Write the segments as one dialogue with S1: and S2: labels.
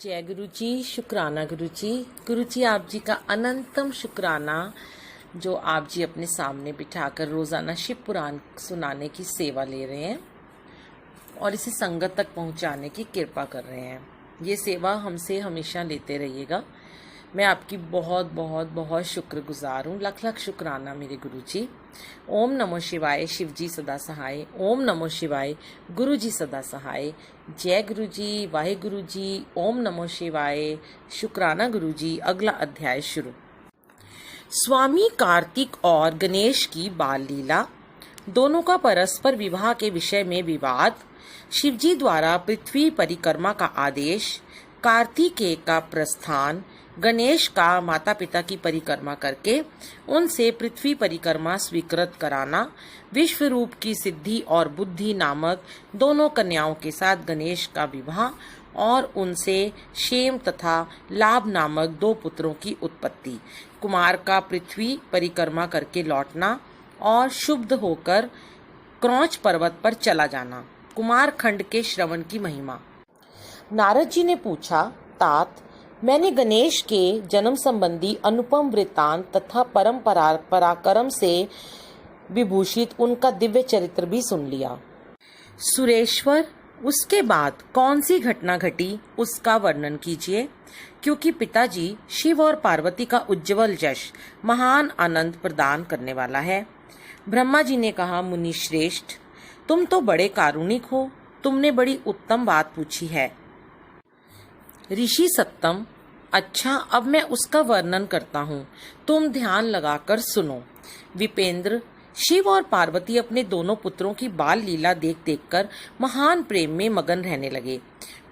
S1: जय गुरु जी। शुक्राना गुरु जी। गुरु जी आप जी का अनंतम शुक्राना जो आप जी अपने सामने बिठाकर रोज़ाना शिव पुराण सुनाने की सेवा ले रहे हैं और इसे संगत तक पहुंचाने की कृपा कर रहे हैं। ये सेवा हमसे हमेशा लेते रहिएगा। मैं आपकी बहुत बहुत बहुत शुक्रगुजार हूँ। लख लख शुक्राना मेरे गुरु जी। ओम नमो शिवाय। शिव जी सदा सहाय। ओम नमो शिवाय। गुरु जी सदा सहाय। जय गुरु जी। वाहे गुरु जी। ओम नमो शिवाय। शुक्राना गुरु जी। अगला अध्याय शुरू। स्वामी कार्तिक और गणेश की बाल लीला। दोनों का परस्पर विवाह के विषय में विवाद। शिवजी द्वारा पृथ्वी परिक्रमा का आदेश। कार्तिकेय का प्रस्थान। गणेश का माता पिता की परिक्रमा करके उनसे पृथ्वी परिक्रमा स्वीकृत कराना। विश्व रूप की सिद्धि और बुद्धि नामक दोनों कन्याओं के साथ गणेश का विवाह और उनसे क्षेम तथा लाभ नामक दो पुत्रों की उत्पत्ति। कुमार का पृथ्वी परिक्रमा करके लौटना और शुद्ध होकर क्रौंच पर्वत पर चला जाना। कुमार खंड के श्रवण की महिमा। नारद जी ने पूछा, तात मैंने गणेश के जन्म संबंधी अनुपम वृत्तांत तथा परम पराक्रम से विभूषित उनका दिव्य चरित्र भी सुन लिया। सुरेश्वर, उसके बाद कौन सी घटना घटी उसका वर्णन कीजिए, क्योंकि पिताजी शिव और पार्वती का उज्जवल यश महान आनंद प्रदान करने वाला है। ब्रह्मा जी ने कहा, मुनि श्रेष्ठ, तुम तो बड़े कारुणिक हो, तुमने बड़ी उत्तम बात पूछी है। ऋषि सत्तम, अच्छा अब मैं उसका वर्णन करता हूँ, तुम ध्यान लगाकर सुनो। विपेंद्र, शिव और पार्वती अपने दोनों पुत्रों की बाल लीला देख देखकर महान प्रेम में मगन रहने लगे।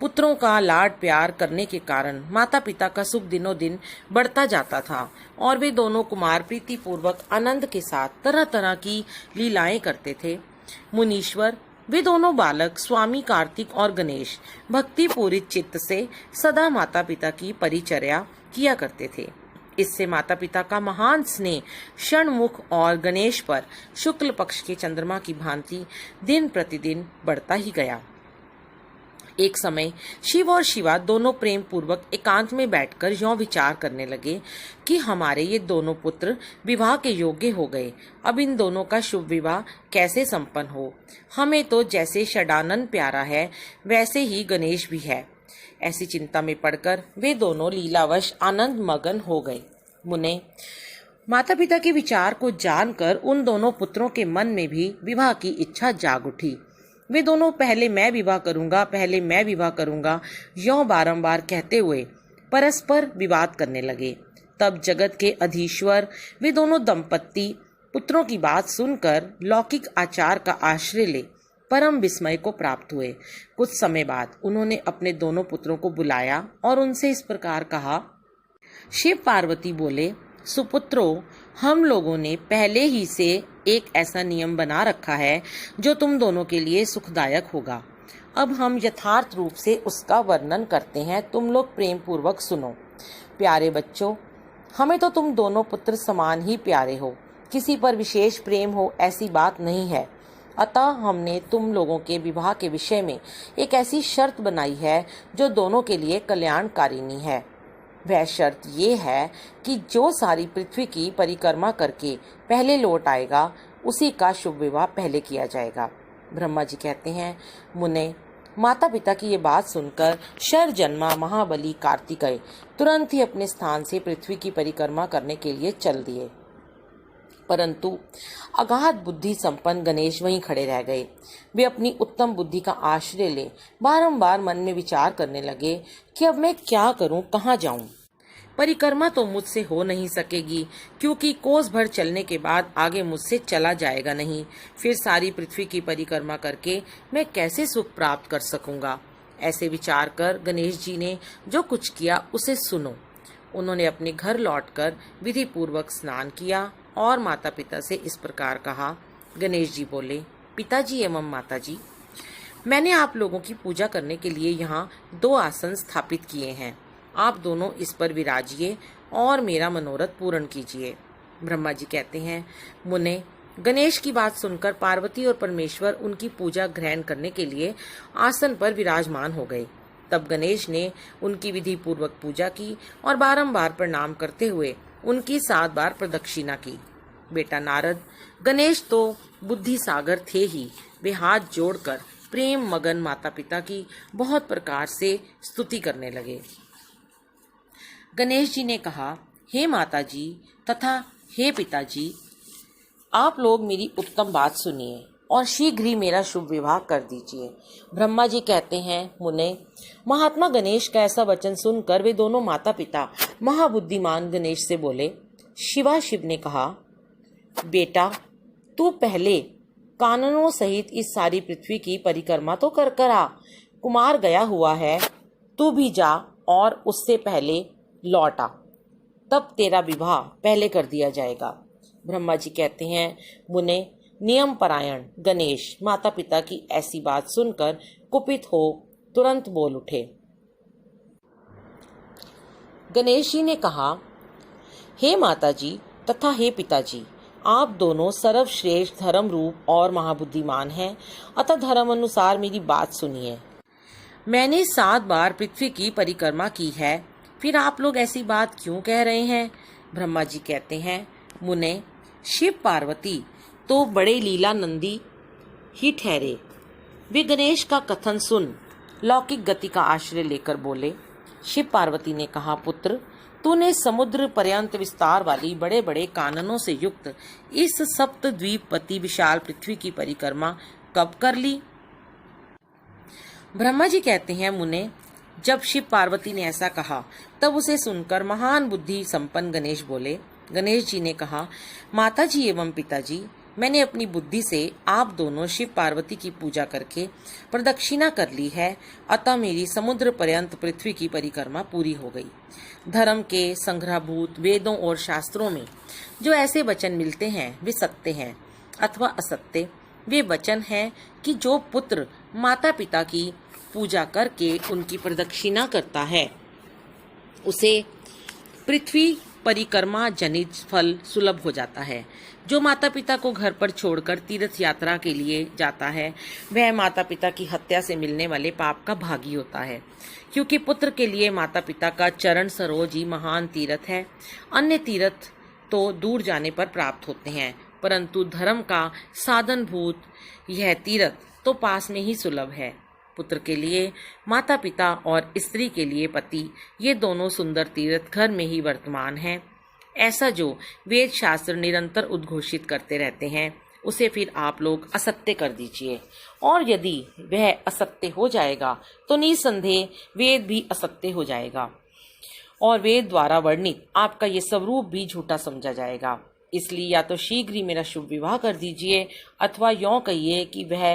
S1: पुत्रों का लाड प्यार करने के कारण माता पिता का सुख दिनों दिन बढ़ता जाता था और वे दोनों कुमार प्रीति पूर्वक आनंद के साथ तरह तरह की लीलाएं करते थे। मुनीश्वर, वे दोनों बालक स्वामी कार्तिक और गणेश भक्ति पूरित चित्त से सदा माता पिता की परिचर्या किया करते थे। इससे माता पिता का महान स्नेह षणमुख और गणेश पर शुक्ल पक्ष के चंद्रमा की भांति दिन प्रतिदिन बढ़ता ही गया। एक समय शिव और शिवा दोनों प्रेम पूर्वक एकांत में बैठकर यों विचार करने लगे कि हमारे ये दोनों पुत्र विवाह के योग्य हो गए, अब इन दोनों का शुभ विवाह कैसे संपन्न हो। हमें तो जैसे षडानन प्यारा है वैसे ही गणेश भी है। ऐसी चिंता में पड़कर वे दोनों लीलावश आनंद मगन हो गए। मुने, माता पिता के विचार को जानकर उन दोनों पुत्रों के मन में भी विवाह की इच्छा जाग उठी। वे दोनों पहले मैं विवाह करूंगा, पहले मैं विवाह करूंगा यों बारंबार कहते हुए परस्पर विवाद करने लगे। तब जगत के अधीश्वर वे दोनों दंपत्ति पुत्रों की बात सुनकर लौकिक आचार का आश्रय ले परम विस्मय को प्राप्त हुए। कुछ समय बाद उन्होंने अपने दोनों पुत्रों को बुलाया और उनसे इस प्रकार कहा। शिव पार्वती बोले, सुपुत्रों, हम लोगों ने पहले ही से एक ऐसा नियम बना रखा है जो तुम दोनों के लिए सुखदायक होगा। अब हम यथार्थ रूप से उसका वर्णन करते हैं, तुम लोग प्रेम पूर्वक सुनो। प्यारे बच्चों, हमें तो तुम दोनों पुत्र समान ही प्यारे हो, किसी पर विशेष प्रेम हो ऐसी बात नहीं है। अतः हमने तुम लोगों के विवाह के विषय में एक ऐसी शर्त बनाई है जो दोनों के लिए कल्याणकारिणी है। वह शर्त ये है कि जो सारी पृथ्वी की परिक्रमा करके पहले लौट आएगा उसी का शुभ विवाह पहले किया जाएगा। ब्रह्मा जी कहते हैं, मुने, माता पिता की ये बात सुनकर शर जन्मा महाबली कार्तिकेय तुरंत ही अपने स्थान से पृथ्वी की परिक्रमा करने के लिए चल दिए, परंतु अगाध बुद्धि संपन्न गणेश वहीं खड़े रह गए। वे अपनी उत्तम बुद्धि का आश्रय ले बारंबार मन में विचार करने लगे कि अब मैं क्या करूं, कहां जाऊं। परिक्रमा तो मुझसे हो नहीं सकेगी, क्योंकि कोस भर चलने के बाद आगे मुझसे चला जाएगा नहीं। फिर सारी पृथ्वी की परिक्रमा करके मैं कैसे सुख प्राप्त कर सकूंगा। ऐसे विचार कर गणेश जी ने जो कुछ किया उसे सुनो। उन्होंने अपने घर लौटकर विधि पूर्वक स्नान किया और माता पिता से इस प्रकार कहा। गणेश जी बोले, पिताजी एवं माताजी, मैंने आप लोगों की पूजा करने के लिए यहाँ 2 आसन स्थापित किए हैं। आप दोनों इस पर विराजिए और मेरा मनोरथ पूर्ण कीजिए। ब्रह्मा जी कहते हैं, मुने, गणेश की बात सुनकर पार्वती और परमेश्वर उनकी पूजा ग्रहण करने के लिए आसन पर विराजमान हो गए। तब गणेश ने उनकी विधि पूर्वक पूजा की और बारंबार प्रणाम करते हुए उनकी 7 बार प्रदक्षिणा की। बेटा नारद, गणेश तो बुद्धि सागर थे ही, वे हाथ जोड़कर प्रेम मगन माता पिता की बहुत प्रकार से स्तुति करने लगे। गणेश जी ने कहा, हे माता जी तथा हे पिताजी, आप लोग मेरी उत्तम बात सुनिए और शीघ्र ही मेरा शुभ विवाह कर दीजिए। ब्रह्मा जी कहते हैं, मुने, महात्मा गणेश का ऐसा वचन सुनकर वे दोनों माता पिता महाबुद्धिमान गणेश से बोले। शिव ने कहा, बेटा तू पहले काननों सहित इस सारी पृथ्वी की परिक्रमा तो कर आ। कुमार गया हुआ है, तू भी जा और उससे पहले लौट आ, तब तेरा विवाह पहले कर दिया जाएगा। ब्रह्मा जी कहते हैं, मुने, नियम परायण गणेश माता पिता की ऐसी बात सुनकर कुपित हो तुरंत बोल उठे। गणेश जी ने कहा, हे माता जी तथा हे पिताजी, आप दोनों सर्वश्रेष्ठ धर्म रूप और महाबुद्धिमान हैं, अतः धर्म अनुसार मेरी बात सुनिए। मैंने 7 बार पृथ्वी की परिक्रमा की है, फिर आप लोग ऐसी बात क्यों कह रहे हैं? ब्रह्मा जी कहते हैं, मुने, शिव पार्वती तो बड़े लीला नंदी ही ठहरे। वे गणेश का कथन सुन लौकिक गति का आश्रय लेकर बोले। शिव पार्वती ने कहा, पुत्र, तूने समुद्र पर्यंत विस्तार वाली बड़े बड़े काननों से युक्त इस सप्तद्वीपवती विशाल पृथ्वी की परिक्रमा कब कर ली? ब्रह्मा जी कहते हैं, मुने, जब शिव पार्वती ने ऐसा कहा तब उसे सुनकर महान बुद्धि संपन्न गणेश बोले। गणेश जी ने कहा, माता जी एवं पिताजी, मैंने अपनी बुद्धि से आप दोनों शिव पार्वती की पूजा करके प्रदक्षिणा कर ली है, अतः मेरी समुद्र पर्यंत पृथ्वी की परिक्रमा पूरी हो गई। धर्म के संग्रहभूत वेदों और शास्त्रों में जो ऐसे वचन मिलते हैं वे सत्य हैं अथवा असत्य। वे वचन हैं कि जो पुत्र माता पिता की पूजा करके उनकी प्रदक्षिणा करता है उसे पृथ्वी परिक्रमा जनित फल सुलभ हो जाता है। जो माता पिता को घर पर छोड़कर तीर्थ यात्रा के लिए जाता है वह माता पिता की हत्या से मिलने वाले पाप का भागी होता है, क्योंकि पुत्र के लिए माता पिता का चरण सरोज ही महान तीर्थ है। अन्य तीर्थ तो दूर जाने पर प्राप्त होते हैं, परंतु धर्म का साधनभूत यह तीर्थ तो पास में ही सुलभ है। पुत्र के लिए माता पिता और स्त्री के लिए पति, ये दोनों सुंदर तीर्थ घर में ही वर्तमान हैं। ऐसा जो वेद शास्त्र निरंतर उद्घोषित करते रहते हैं उसे फिर आप लोग असत्य कर दीजिए, और यदि वह असत्य हो जाएगा तो निसंदेह वेद भी असत्य हो जाएगा और वेद द्वारा वर्णित आपका ये स्वरूप भी झूठा समझा जाएगा। इसलिए या तो शीघ्र ही मेरा शुभ विवाह कर दीजिए अथवा यों कहिए कि वह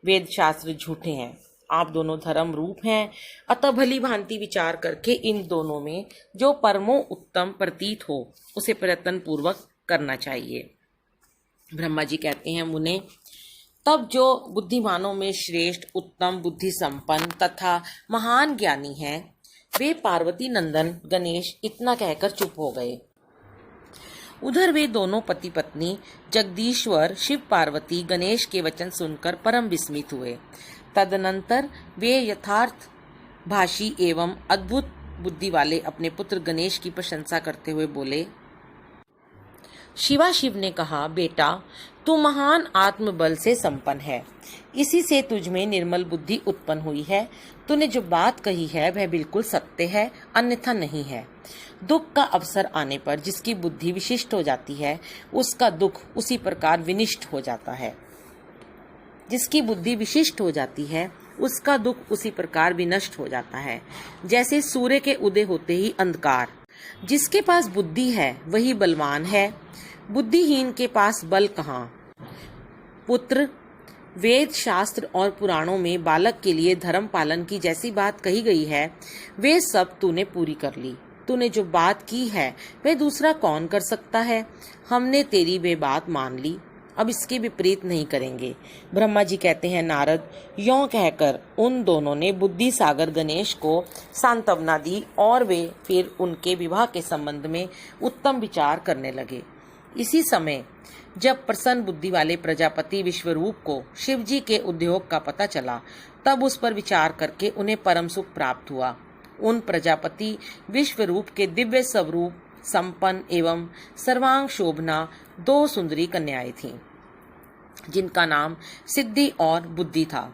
S1: वेद शास्त्र झूठे हैं। आप दोनों धर्म रूप हैं, अतः भली भांति विचार करके इन दोनों में जो परमो उत्तम प्रतीत हो उसे प्रयत्न पूर्वक करना चाहिए। ब्रह्मा जी कहते हैं, मुने, तब जो बुद्धिमानों में श्रेष्ठ उत्तम बुद्धि संपन्न तथा महान ज्ञानी हैं वे पार्वती नंदन गणेश इतना कहकर चुप हो गए। उधर वे दोनों पति पत्नी जगदीश्वर शिव पार्वती गणेश के वचन सुनकर परम विस्मित हुए। तदनंतर वे यथार्थ भाषी एवं अद्भुत बुद्धि वाले अपने पुत्र गणेश की प्रशंसा करते हुए बोले। शिव ने कहा, बेटा, तू महान आत्मबल से संपन्न है, इसी से तुझ में निर्मल बुद्धि उत्पन्न हुई है। तूने जो बात कही है वह बिल्कुल सत्य है, अन्यथा नहीं है। दुख का अवसर आने पर जिसकी बुद्धि विशिष्ट हो जाती है उसका दुख उसी प्रकार विनिष्ट हो जाता है। जिसकी बुद्धि विशिष्ट हो जाती है उसका दुख उसी प्रकार विनष्ट हो जाता है। जैसे सूर्य के उदय होते ही अंधकार। जिसके पास बुद्धि है वही बलवान है, बुद्धिहीन के पास बल कहाँ। पुत्र, वेद शास्त्र और पुराणों में बालक के लिए धर्म पालन की जैसी बात कही गई है वे सब तूने पूरी कर ली। तूने जो बात की है वह दूसरा कौन कर सकता है। हमने तेरी वे बात मान ली, अब इसके विपरीत नहीं करेंगे। ब्रह्मा जी कहते हैं, नारद, यों कहकर उन दोनों ने बुद्धि सागर गणेश को सांत्वना दी और वे फिर उनके विवाह के संबंध में उत्तम विचार करने लगे। इसी समय जब प्रसन्न बुद्धि वाले प्रजापति विश्वरूप को शिवजी के उद्योग का पता चला, तब उस पर विचार करके उन्हें परम सुख प्राप्त हुआ। उन प्रजापति विश्वरूप के दिव्य स्वरूप संपन्न एवं सर्वांग शोभना 2 सुंदरी कन्याएं थीं, जिनका नाम सिद्धि और बुद्धि था।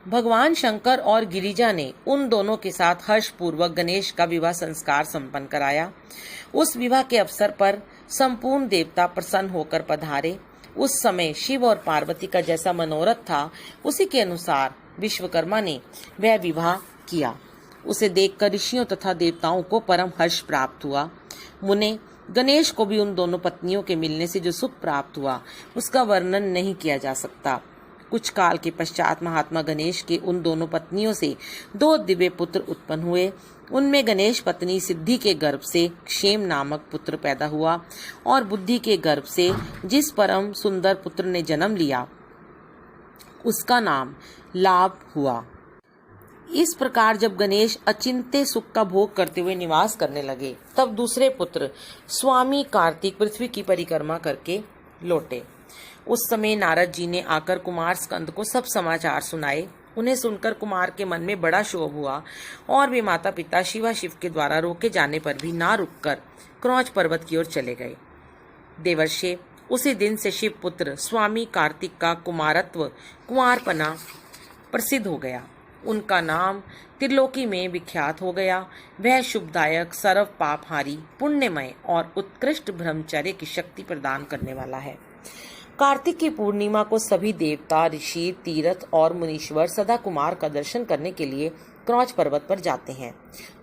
S1: भगवान शंकर और गिरिजा ने उन दोनों के साथ हर्ष पूर्वक गणेश का विवाह संस्कार संपन्न कराया। उस विवाह के अवसर पर संपूर्ण देवता प्रसन्न होकर पधारे। उस समय शिव और पार्वती का जैसा मनोरथ था, उसी के अनुसार विश्वकर्मा ने वह विवाह किया। उसे देखकर ऋषियों तथा देवताओं को परम हर्ष प्राप्त हुआ। मुने गणेश को भी उन दोनों पत्नियों के मिलने से जो सुख प्राप्त हुआ, उसका वर्णन नहीं किया जा सकता। कुछ काल के पश्चात महात्मा गणेश के उन दोनों पत्नियों से 2 दिव्य पुत्र उत्पन्न हुए। उनमें गणेश पत्नी सिद्धि के गर्भ से क्षेम नामक पुत्र पैदा हुआ और बुद्धि के गर्भ से जिस परम सुंदर पुत्र ने जन्म लिया, उसका नाम लाभ हुआ। इस प्रकार जब गणेश अचिंत्य सुख का भोग करते हुए निवास करने लगे, तब दूसरे पुत्र स्वामी कार्तिक पृथ्वी की परिक्रमा करके लौटे। उस समय नारद जी ने आकर कुमार स्कंद को सब समाचार सुनाए। उन्हें सुनकर कुमार के मन में बड़ा क्षोभ हुआ और वे माता पिता शिव के द्वारा रोके जाने पर भी ना रुककर क्रौच पर्वत की ओर चले गए। देवर्षि, उसी दिन से शिव पुत्र स्वामी कार्तिक का कुमारत्व, कुंवारपना प्रसिद्ध हो गया। उनका नाम त्रिलोकी में विख्यात हो गया। वह शुभदायक, सर्व पापहारी, पुण्यमय और उत्कृष्ट ब्रह्मचर्य की शक्ति प्रदान करने वाला है। कार्तिक की पूर्णिमा को सभी देवता, ऋषि, तीर्थ और मुनीश्वर सदा कुमार का दर्शन करने के लिए क्रौच पर्वत पर जाते हैं।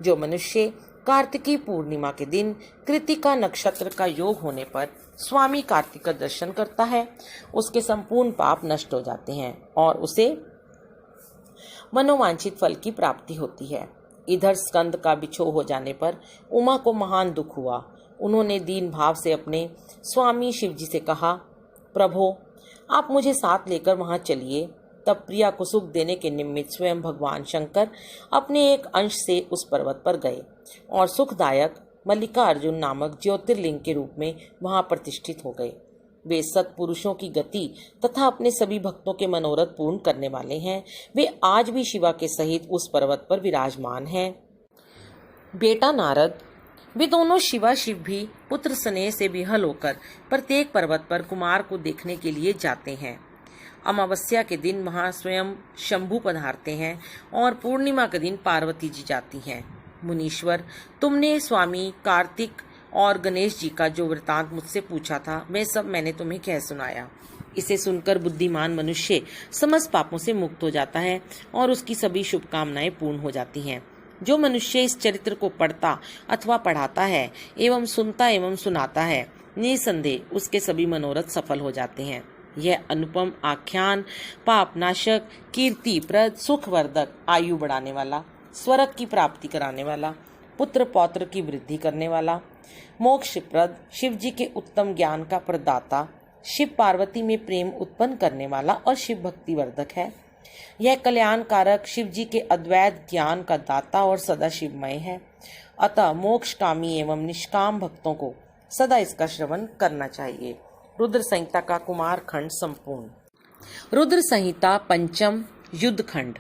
S1: जो मनुष्य कार्तिकी पूर्णिमा के दिन कृतिका नक्षत्र का योग होने पर स्वामी कार्तिक का दर्शन करता है, उसके संपूर्ण पाप नष्ट हो जाते हैं और उसे मनोवांछित फल की प्राप्ति होती है। इधर स्कंद का बिछोह हो जाने पर उमा को महान दुख हुआ। उन्होंने दीन भाव से अपने स्वामी शिवजी से कहा, प्रभो, आप मुझे साथ लेकर वहां चलिए। तब प्रिया को सुख देने के निमित्त स्वयं भगवान शंकर अपने एक अंश से उस पर्वत पर गए और सुखदायक मल्लिकार्जुन नामक ज्योतिर्लिंग के रूप में वहां प्रतिष्ठित हो गए। वे सत्पुरुषों की गति तथा अपने सभी भक्तों के मनोरथ पूर्ण करने वाले हैं। वे आज भी शिवा के सहित उस पर्वत पर विराजमान हैं। बेटा नारद, वे दोनों शिवा शिव भी पुत्र स्नेह से विहल होकर प्रत्येक पर्वत पर कुमार को देखने के लिए जाते हैं। अमावस्या के दिन वहां स्वयं शंभु पधारते हैं और पूर्णिमा के दिन पार्वती जी जाती हैं। मुनीश्वर, तुमने स्वामी कार्तिक और गणेश जी का जो वृतांत मुझसे पूछा था, वह सब मैंने तुम्हें कह सुनाया। इसे सुनकर बुद्धिमान मनुष्य समस्त पापों से मुक्त हो जाता है और उसकी सभी शुभकामनाएं पूर्ण हो जाती हैं। जो मनुष्य इस चरित्र को पढ़ता अथवा पढ़ाता है एवं सुनता एवं सुनाता है, निसंदेह उसके सभी मनोरथ सफल हो जाते हैं। यह अनुपम आख्यान पापनाशक, कीर्तिप्रद, सुखवर्धक, आयु बढ़ाने वाला, स्वर्ग की प्राप्ति कराने वाला, पुत्र पौत्र की वृद्धि करने वाला, मोक्षप्रद, शिव जी के उत्तम ज्ञान का प्रदाता, शिव पार्वती में प्रेम उत्पन्न करने वाला और शिव भक्ति वर्धक है। यह कल्याणकारक, शिव जी के अद्वैत ज्ञान का दाता और सदा शिवमय है। अतः मोक्षकामी एवं निष्काम भक्तों को सदा इसका श्रवण करना चाहिए। रुद्र संहिता का कुमार खंड संपूर्ण। रुद्र संहिता पंचम युद्ध खंड।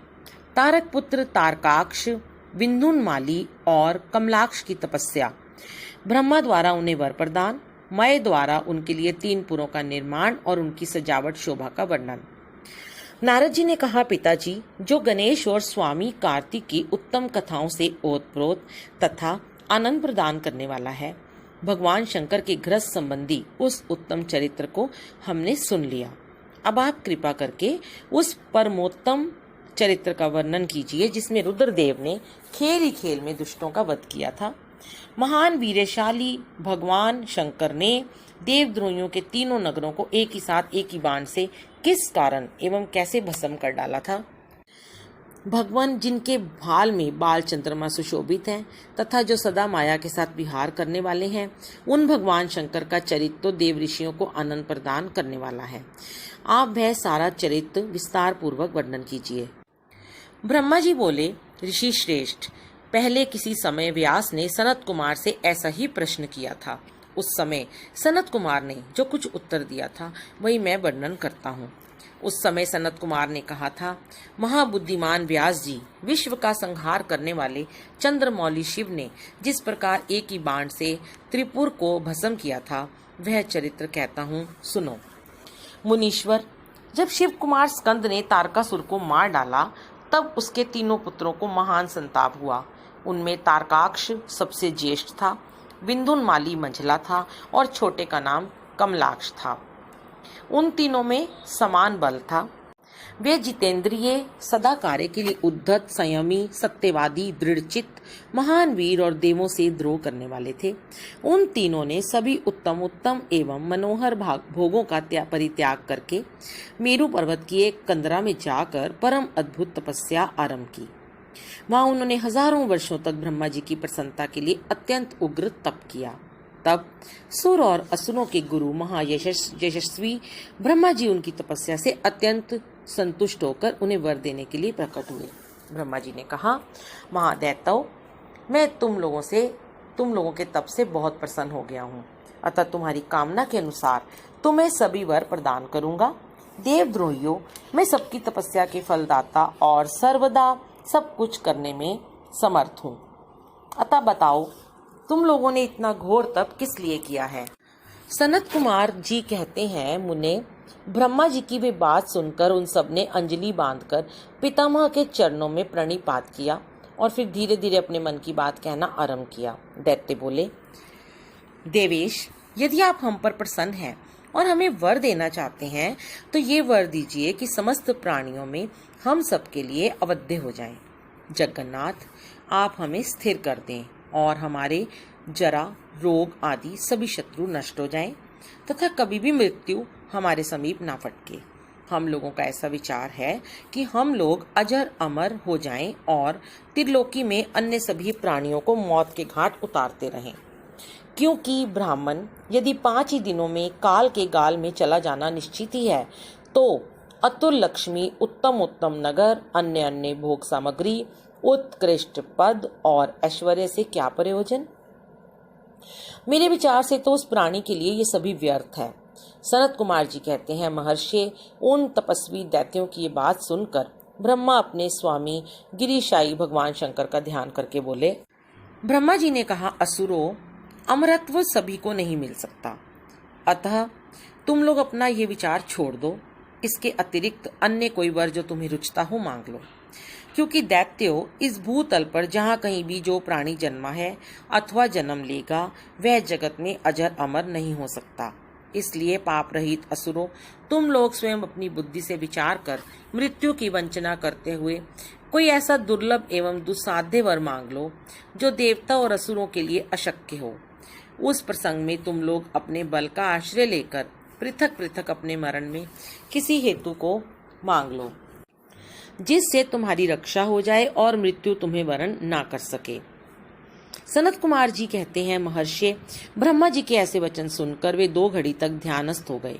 S1: तारक पुत्र तारकाक्ष, विंध्युन्माली और कमलाक्ष की तपस्या, ब्रह्मा द्वारा उन्हें वर प्रदान, मय द्वारा उनके लिए 3 पुरों का निर्माण और उनकी सजावट शोभा का वर्णन। नारद जी ने कहा, पिताजी, जो गणेश और स्वामी कार्तिक की उत्तम कथाओं से ओतप्रोत तथा आनंद प्रदान करने वाला है, भगवान शंकर के घृत संबंधी उस उत्तम चरित्र को हमने सुन लिया। अब आप कृपा करके उस परमोत्तम चरित्र का वर्णन कीजिए जिसमें रुद्रदेव ने खेल ही खेल में दुष्टों का वध किया था। महान वीरशाली भगवान शंकर ने देवद्रोहियों के 3 नगरों को एक ही साथ एक ही बाण से किस कारण एवं कैसे भस्म कर डाला था। भगवान जिनके भाल में बाल चंद्रमा सुशोभित हैं तथा जो सदा माया के साथ विहार करने वाले हैं, उन भगवान शंकर का चरित्र तो देव ऋषियों को आनंद प्रदान करने वाला है। आप वह सारा चरित्र विस्तार पूर्वक वर्णन कीजिए। ब्रह्मा जी बोले, ऋषि श्रेष्ठ, पहले किसी समय व्यास ने सनत कुमार से ऐसा ही प्रश्न किया था उस समय सनत कुमार ने जो कुछ उत्तर दिया था वही मैं वर्णन करता हूँ। उस समय सनत कुमार ने कहा था, महाबुद्धिमान व्यास जी, विश्व का संहार करने वाले चंद्रमौली शिव ने जिस प्रकार एक ही बाण से त्रिपुर को भस्म किया था, वह चरित्र कहता हूँ, सुनो। मुनीश्वर, जब शिव कुमार स्कंद ने तारकासुर को मार डाला तब उसके तीनों पुत्रों को महान संताप हुआ। उनमें तारकाक्ष सबसे ज्येष्ठ था, विंधुनमाली मंझला था और छोटे का नाम कमलाक्ष था। उन तीनों में समान बल था। वे जितेंद्रिय, सदा कार्य के लिए उद्धत, संयमी, सत्यवादी, दृढ़चित्त, महान वीर और देवों से द्रोह करने वाले थे। उन तीनों ने सभी उत्तम उत्तम एवं मनोहर भोगों का परित्याग करके मेरु पर्वत की एक कंदरा में जाकर परम अद्भुत तपस्या आरंभ की। वहां उन्होंने हजारों वर्षों तक ब्रह्मा जी की प्रसन्नता के लिए अत्यंत उग्र तप किया। तब सुर और असुरों के गुरु महायशस्वी ब्रह्मा जी उनकी तपस्या से अत्यंत संतुष्ट होकर उन्हें वर देने के लिए प्रकट हुए। ब्रह्मा जी ने कहा, महादैत्यो, मैं तुम लोगों के तप से बहुत प्रसन्न हो गया हूँ, अतः तुम्हारी कामना के अनुसार तुम्हें सभी वर प्रदान करूंगा। देवद्रोहियों, मैं सबकी तपस्या के फलदाता और सर्वदा सब कुछ करने में समर्थ हूँ। अतः बताओ, तुम लोगों ने इतना घोर तप किस लिए किया है? सनत कुमार जी कहते हैं, मुने, ब्रह्मा जी की वे बात सुनकर उन सब ने अंजलि बांधकर पितामह के चरणों में प्रणिपात किया और फिर धीरे धीरे अपने मन की बात कहना आरंभ किया। दैत्य बोले, देवेश, यदि आप हम पर प्रसन्न हैं और हमें वर देना चाहते हैं तो ये वर दीजिए कि समस्त प्राणियों में हम सबके लिए अवध्य हो जाएं। जगन्नाथ, आप हमें स्थिर कर दें और हमारे जरा, रोग आदि सभी शत्रु नष्ट हो जाएं तथा कभी भी मृत्यु हमारे समीप ना फटके। हम लोगों का ऐसा विचार है कि हम लोग अजर अमर हो जाएं और त्रिलोकी में अन्य सभी प्राणियों को मौत के घाट उतारते रहें। क्योंकि ब्राह्मण यदि 5 ही दिनों में काल के गाल में चला जाना निश्चित ही है, तो अतुल लक्ष्मी, उत्तम उत्तम नगर, अन्य अन्य भोग सामग्री, उत्कृष्ट पद और ऐश्वर्य से क्या प्रयोजन? मेरे विचार से तो उस प्राणी के लिए ये सभी व्यर्थ है। सनत कुमार जी कहते हैं, महर्षि, उन तपस्वी दैत्यों की ये बात सुनकर ब्रह्मा अपने स्वामी गिरिशाई भगवान शंकर का ध्यान करके बोले। ब्रह्मा जी ने कहा, असुरों, अमरत्व सभी को नहीं मिल सकता, अतः तुम लोग अपना ये विचार छोड़ दो। इसके अतिरिक्त अन्य कोई वर जो तुम्हें रुचता हो मांग लो। क्योंकि दैत्यों, इस भूतल पर जहाँ कहीं भी जो प्राणी जन्मा है अथवा जन्म लेगा वह जगत में अजर अमर नहीं हो सकता। इसलिए पाप रहित असुरों, तुम लोग स्वयं अपनी बुद्धि से विचार कर मृत्यु की वंचना करते हुए कोई ऐसा दुर्लभ एवं दुस्साध्य वर मांग लो जो देवता और असुरों के लिए अशक्य हो। उस प्रसंग में तुम लोग अपने बल का आश्रय लेकर पृथक पृथक अपने मरण में किसी हेतु को मांग लो, जिससे तुम्हारी रक्षा हो जाए और मृत्यु तुम्हें वरण ना कर सके। सनत कुमार जी कहते हैं, महर्षि, ब्रह्मा जी के ऐसे वचन सुनकर वे 2 घड़ी तक ध्यानस्थ हो गए।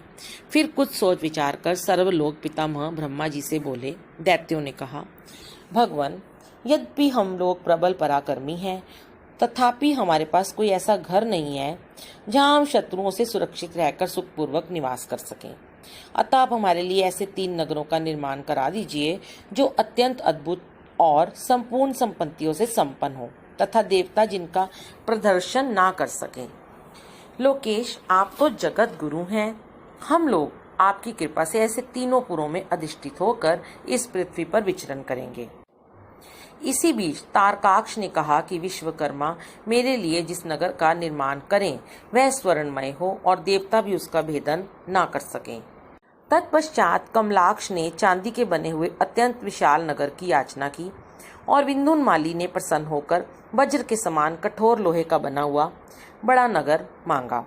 S1: फिर कुछ सोच विचार कर सर्वलोक पितामह ब्रह्मा जी से बोले। दैत्यों ने कहा, भगवान, यद्यपि हम लोग प्रबल पराक्रमी हैं, तथापि हमारे पास कोई ऐसा घर नहीं है जहां हम शत्रुओं से सुरक्षित रहकर सुखपूर्वक निवास कर सकें। अतः आप हमारे लिए ऐसे 3 नगरों का निर्माण करा दीजिए जो अत्यंत अद्भुत और संपूर्ण संपत्तियों से संपन्न हो तथा देवता जिनका प्रदर्शन ना कर सकें। लोकेश, आप तो जगत गुरु हैं। हम लोग आपकी कृपा से ऐसे 3 पुरों में अधिष्ठित होकर इस पृथ्वी पर विचरण करेंगे। इसी बीच तारकाक्ष ने कहा कि विश्वकर्मा मेरे लिए जिस नगर का निर्माण करें वह स्वर्णमय हो और देवता भी उसका भेदन ना कर सकें। तत्पश्चात कमलाक्ष ने चांदी के बने हुए अत्यंत विशाल नगर की याचना की और विंधुनमाली ने प्रसन्न होकर वज्र के समान कठोर लोहे का बना हुआ बड़ा नगर मांगा।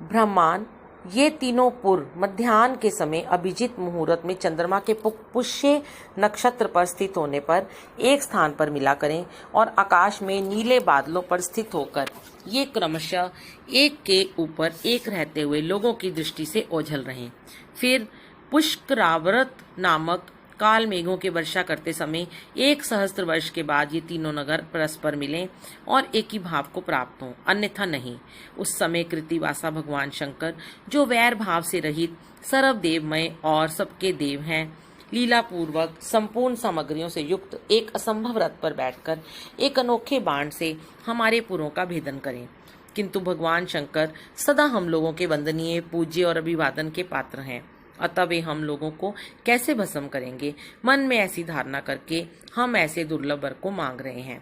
S1: ब्रह्मांड, ये 3 पुर मध्याह्न के समय अभिजीत मुहूर्त में चंद्रमा के पुष्य नक्षत्र पर स्थित होने पर एक स्थान पर मिला करें और आकाश में नीले बादलों पर स्थित होकर ये क्रमशः एक के ऊपर एक रहते हुए लोगों की दृष्टि से ओझल रहें। फिर पुष्कराव्रत नामक काल मेघों के वर्षा करते समय 1 सहस्त्र वर्ष के बाद ये तीनों नगर परस्पर मिलें और एक ही भाव को प्राप्त हों, अन्यथा नहीं। उस समय कृतिवासा भगवान शंकर, जो वैर भाव से रहित सर्वदेवमय और सबके देव हैं, लीला पूर्वक संपूर्ण सामग्रियों से युक्त एक असंभव रथ पर बैठकर एक अनोखे बाण से हमारे पुरों का भेदन करें। किंतु भगवान शंकर सदा हम लोगों के वंदनीय, पूज्य और अभिवादन के पात्र हैं, अतः वे हम लोगों को कैसे भस्म करेंगे? मन में ऐसी धारणा करके हम ऐसे दुर्लभ वर को मांग रहे हैं।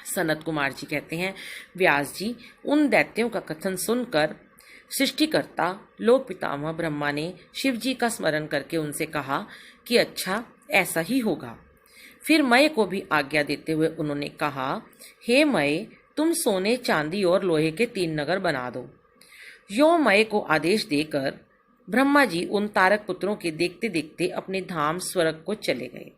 S1: सनत कुमार जी कहते हैं, व्यास जी, उन दैत्यों का कथन सुनकर सृष्टिकर्ता लोक पितामह ब्रह्मा ने शिव जी का स्मरण करके उनसे कहा कि अच्छा, ऐसा ही होगा। फिर मय को भी आज्ञा देते हुए उन्होंने कहा, हे मय, तुम सोने, चांदी और लोहे के 3 नगर बना दो। यो मय को आदेश देकर ब्रह्मा जी उन तारक पुत्रों के देखते देखते अपने धाम स्वर्ग को चले गए।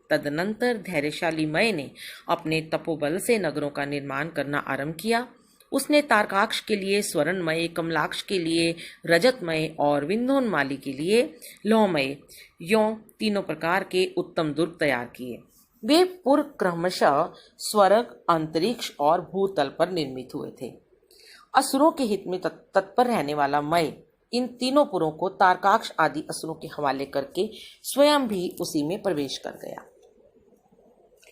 S1: तदनंतर धैर्यशाली मय ने अपने तपोबल से नगरों का निर्माण करना आरंभ किया। उसने तारकाक्ष के लिए स्वर्णमय, कमलाक्ष के लिए रजतमय और विंध्योन्माली के लिए लौहमय, यों तीनों प्रकार के उत्तम दुर्ग तैयार किए। वे पुर क्रमशः स्वर्ग, अंतरिक्ष और भूतल पर निर्मित हुए थे। असुरों के हित में तत्पर रहने वाला मय इन तीनों पुरों को तारकाक्ष आदि असुरों के हवाले करके स्वयं भी उसी में प्रवेश कर गया।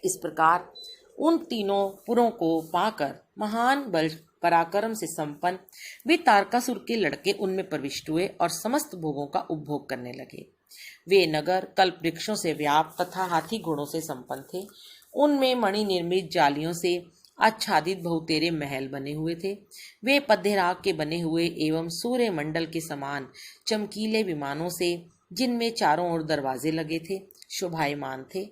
S1: इस प्रकार उन तीनों पुरों को पाकर महान बल पराक्रम से संपन्न वे तारकासुर के लड़के उनमें प्रविष्ट हुए और समस्त भोगों का उपभोग करने लगे। वे नगर कल्प वृक्षों से व्याप्त तथा हाथी घोड़ों से संपन्न थे। उनमें मणि निर्मित जालियों से आच्छादित बहुतेरे महल बने हुए थे। वे पद्यराग के बने हुए एवं सूर्य मंडल के समान चमकीले विमानों से, जिनमें चारों ओर दरवाजे लगे थे, शोभायमान थे।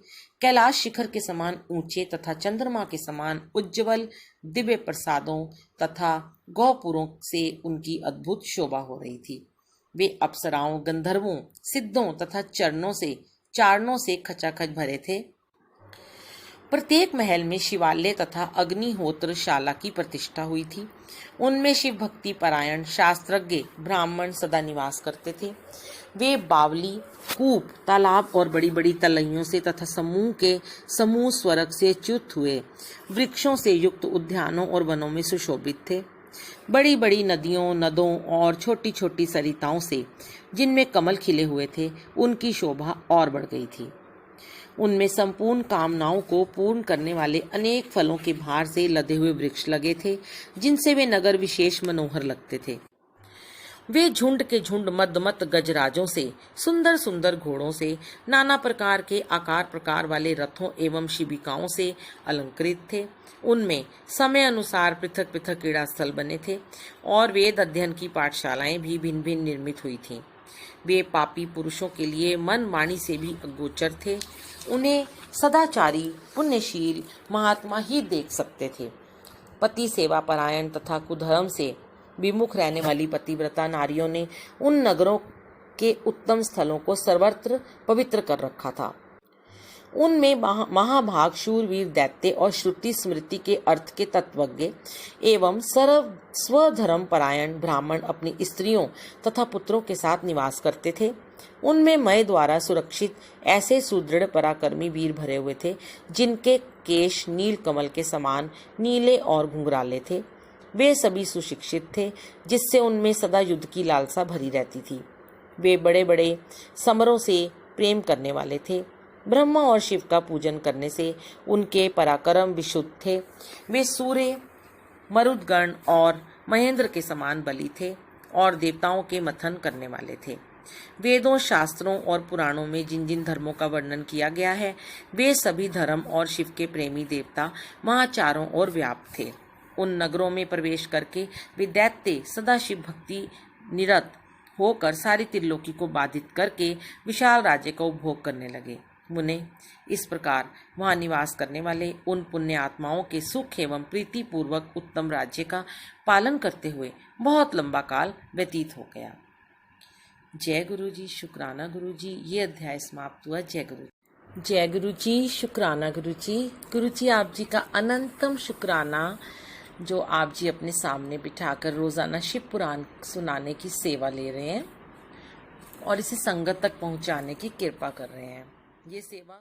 S1: कैलाश शिखर के समान ऊंचे तथा चंद्रमा के समान उज्ज्वल दिव्य प्रसादों तथा गौपुरों से उनकी अद्भुत शोभा हो रही थी। वे अप्सराओं, गंधर्वों, सिद्धों तथा चारणों से खचाखच भरे थे। प्रत्येक महल में शिवालय तथा अग्निहोत्र शाला की प्रतिष्ठा हुई थी। उनमें शिव भक्ति परायण शास्त्रज्ञ ब्राह्मण सदा निवास करते थे। वे बावली, कूप, तालाब और बड़ी बड़ी तलैयों से तथा समूह स्वर्ग से च्युत हुए वृक्षों से युक्त उद्यानों और वनों में सुशोभित थे। बड़ी बड़ी नदियों, नदों और छोटी छोटी सरिताओं से, जिनमें कमल खिले हुए थे, उनकी शोभा और बढ़ गई थी। उनमें संपूर्ण कामनाओं को पूर्ण करने वाले अनेक फलों के भार से लदे हुए वृक्ष लगे थे, जिनसे वे नगर विशेष मनोहर लगते थे। वे झुंड के झुंड मदमत गजराजों से, सुंदर सुंदर घोड़ों से, नाना प्रकार के आकार प्रकार वाले रथों एवं शिबिकाओं से अलंकृत थे। उनमें समय अनुसार पृथक पृथक क्रीड़ा स्थल बने थे और वेद अध्ययन की पाठशालाएं भी भिन्न भिन्न निर्मित हुई थीं। वे पापी पुरुषों के लिए मन वाणी से भी अगोचर थे। उन्हें सदाचारी, पुण्यशील महात्मा ही देख सकते थे। पति सेवा परायण तथा कुधर्म से विमुख रहने वाली पतिव्रता नारियों ने उन नगरों के उत्तम स्थलों को सर्वत्र पवित्र कर रखा था। उनमें महाभाग शूरवीर दैत्य और श्रुति स्मृति के अर्थ के तत्वज्ञ एवं स्वधर्म परायण ब्राह्मण अपनी स्त्रियों तथा पुत्रों के साथ निवास करते थे। उनमें मय द्वारा सुरक्षित ऐसे सुदृढ़ पराक्रमी वीर भरे हुए थे, जिनके केश नील कमल के समान नीले और घुंघराले थे। वे सभी सुशिक्षित थे, जिससे उनमें सदा युद्ध की लालसा भरी रहती थी। वे बड़े बड़े समरों से प्रेम करने वाले थे। ब्रह्मा और शिव का पूजन करने से उनके पराक्रम विशुद्ध थे। वे सूर्य, मरुदगण और महेंद्र के समान बली थे और देवताओं के मथन करने वाले थे। वेदों, शास्त्रों और पुराणों में जिन जिन धर्मों का वर्णन किया गया है, वे सभी धर्म और शिव के प्रेमी देवता वहाँ चारों ओर व्याप्त थे। उन नगरों में प्रवेश करके वे दैत्य सदा शिव भक्ति निरत होकर सारी त्रिलोकी को बाधित करके विशाल राज्य का उपभोग करने लगे। मुने, इस प्रकार वहाँ निवास करने वाले उन पुण्य आत्माओं के सुख एवं प्रीति पूर्वक उत्तम राज्य का पालन करते हुए बहुत लंबा काल व्यतीत हो गया। जय गुरु जी, शुक्राना गुरु जी। ये अध्याय समाप्त हुआ। जय गुरु जी। जय गुरु जी, शुक्राना गुरु जी। गुरु जी, आप जी का अनंतम शुक्राना, जो आप जी अपने सामने बिठाकर रोजाना शिव पुराण सुनाने की सेवा ले रहे हैं। और इसे संगत तक पहुंचाने की कृपा कर रहे हैं। ये सेवा